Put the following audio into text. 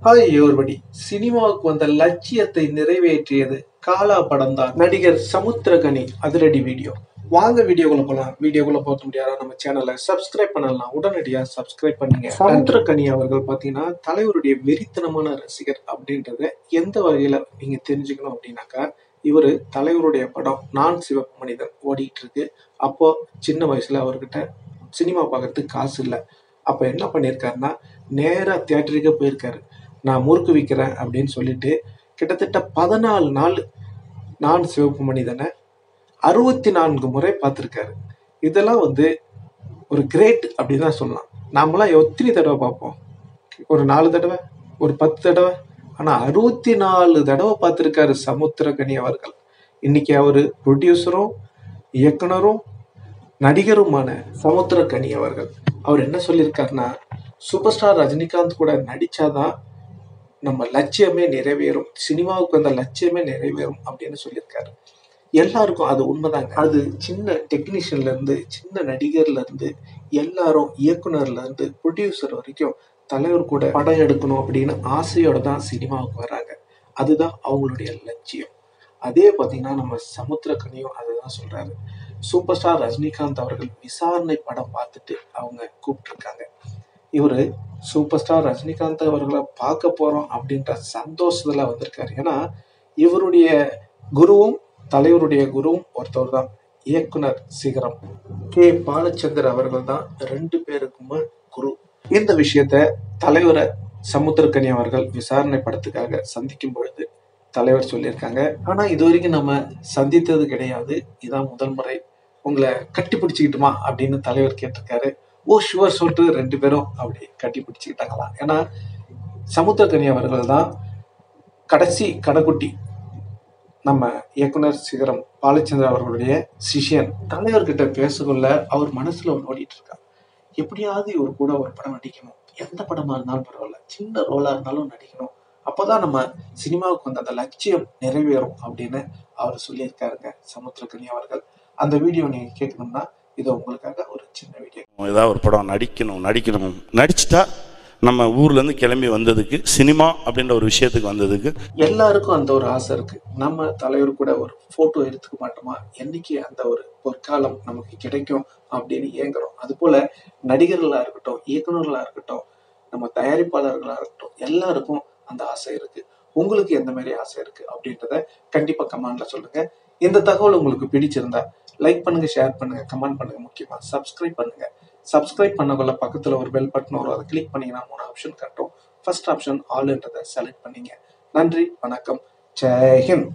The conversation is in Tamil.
Hi everybody. சினிமாவுக்கு வந்த லட்சியத்தை நிறைவேற்றியது காலா படம் தான். நடிகர் சமுத்திரகனி அதிரடி வீடியோ. வாங்க வீடியோக்குள்ள போலாம். வீடியோக்குள்ள போக முடியாத நம்ம சேனலை சப்ஸ்கிரைப் பண்ணலாம். உடனடியா சப்ஸ்கிரைப் பண்ணுங்க. சமுத்திரகனி அவர்கள் பாத்தீங்கன்னா தலைவருடைய வெறித்தனமான ரசிகர் அப்படின்றத எந்த வகையில நீங்க தெரிஞ்சுக்கணும் அப்படின்னாக்கா, இவரு தலைவருடைய படம் நான் சிவப்பு மனிதன் ஓடிட்டு இருக்கு. அப்போ சின்ன வயசுல அவர்கிட்ட சினிமா பார்க்கறதுக்கு காசு இல்லை. அப்ப என்ன பண்ணியிருக்காருன்னா, நேரா தியேட்டருக்கு போயிருக்காரு. நான் முறுக்கு விற்கிறேன் அப்படின்னு சொல்லிட்டு கிட்டத்தட்ட 14 நாள் நான் சிவப்பு மனிதனை 64 முறை பார்த்துருக்காரு. இதெல்லாம் ஒரு கிரேட் அப்படின்னு தான் சொல்லலாம். நாமெல்லாம் எத்தனை தடவை பார்ப்போம்? ஒரு 4 தடவை, ஒரு 10 தடவை. ஆனா 64 தடவை பார்த்திருக்காரு சமுத்திரகனி அவர்கள். இன்னைக்கு அவரு ப்ரொடியூசரும் இயக்குனரும் நடிகருமான சமுத்திரகனி அவர்கள். அவர் என்ன சொல்லியிருக்காருன்னா, சூப்பர் ஸ்டார் ரஜினிகாந்த் கூட நடிச்சாதான் நம்ம லட்சியமே நிறைவேறும், சினிமாவுக்கு வந்த லட்சியமே நிறைவேறும் அப்படின்னு சொல்லியிருக்காரு. எல்லாருக்கும் அது உண்மைதாங்க. அது சின்ன டெக்னீஷியன்ல இருந்து, சின்ன நடிகர்ல இருந்து, எல்லாரும் இயக்குனர்ல இருந்து ப்ரொடியூசர் வரைக்கும் தலைவர் கூட படம் எடுக்கணும் அப்படின்னு ஆசையோட தான் சினிமாவுக்கு வர்றாங்க. அதுதான் அவங்களுடைய லட்சியம். அதே பார்த்தீங்கன்னா நம்ம சமுத்திரகனியும் அதுதான் சொல்றாரு. சூப்பர் ஸ்டார் ரஜினிகாந்த் அவர்கள் விசாரணை படம் பார்த்துட்டு அவங்க கூப்பிட்டுருக்காங்க. இவரு சூப்பர் ஸ்டார் ரஜினிகாந்த் அவர்களை பார்க்க போறோம் அப்படின்ற சந்தோஷத்துல வந்திருக்காரு. ஏன்னா இவருடைய குருவும் தலைவருடைய குருவும் ஒருத்தவர் தான். இயக்குனர் சிகரம் கே பாலச்சந்தர் அவர்கள் தான் 2 பேருக்குமே குரு. இந்த விஷயத்த தலைவரை சமுத்திரகனி அவர்கள் விசாரணை படத்துக்காக சந்திக்கும் பொழுது தலைவர் சொல்லியிருக்காங்க. ஆனா இது வரைக்கும் நம்ம சந்தித்தது கிடையாது, இதான் முதல் முறை. உங்களை கட்டி பிடிச்சுக்கிட்டுமா அப்படின்னு தலைவர் கேட்டிருக்காரு. ஓ ஷுவர் சொல்லிட்டு 2 பேரும் அப்படி கட்டி பிடிச்சுக்கிட்டாங்களாம். ஏன்னா சமுத்திரகனி அவர்கள் தான் கடைசி கடைக்குட்டி. நம்ம இயக்குனர் சிகரம் பாலச்சந்திரன் அவர்களுடைய சிஷியன். தலைவர்கிட்ட பேசக்குள்ள அவர் மனசுல ஓடிட்டு இருக்கா, எப்படியாவது இவர் கூட ஒரு படம் நடிக்கணும், எந்த படமா இருந்தாலும் பரவாயில்ல, சின்ன ரோலா இருந்தாலும் நடிக்கணும், அப்பதான் நம்ம சினிமாவுக்கு வந்த அந்த லட்சியம் நிறைவேறும் அப்படின்னு அவர் சொல்லியிருக்காருங்க சமுத்திரகனி அவர்கள். அந்த வீடியோ நீங்க கேட்கணும்னா இது உங்களுக்காக ஒரு சின்ன வீடியோ. ஏதாவது ஒரு படம் நடிச்சிட்டா நம்ம ஊர்லேருந்து கிளம்பி வந்ததுக்கு, சினிமா அப்படின்ற ஒரு விஷயத்துக்கு வந்ததுக்கு எல்லாருக்கும் அந்த ஒரு ஆசை இருக்கு. நம்ம தலைவர் கூட ஒரு போட்டோ எடுத்துக்க மாட்டோமா, என்னைக்கு அந்த ஒரு பொற்காலம் நமக்கு கிடைக்கும் அப்படின்னு ஏங்குறோம். அது போல நடிகர்களா இருக்கட்டும், இயக்குநர்களா இருக்கட்டும், நம்ம தயாரிப்பாளர்களா இருக்கட்டும், எல்லாருக்கும் அந்த ஆசை இருக்கு. உங்களுக்கு எந்த மாதிரி ஆசை இருக்கு அப்படின்றத கண்டிப்பா கமெண்ட்ல சொல்லுங்க. இந்த தகவல் உங்களுக்கு பிடிச்சிருந்தா லைக் பண்ணுங்க, ஷேர் பண்ணுங்க, கமெண்ட் பண்ணுங்க, முக்கியமா சப்ஸ்கிரைப் பண்ணுங்க. சப்ஸ்கிரைப் பண்ணக்குள்ள பக்கத்துல ஒரு பெல் பட்டன் வரும், அதை கிளிக் பண்ணீங்கன்னா 3 ஆப்ஷன் காட்டும். ஃபர்ஸ்ட் ஆப்ஷன் ஆல்ன்றதை செலக்ட் பண்ணீங்க. நன்றி, வணக்கம், ஜெய் ஹிந்த்.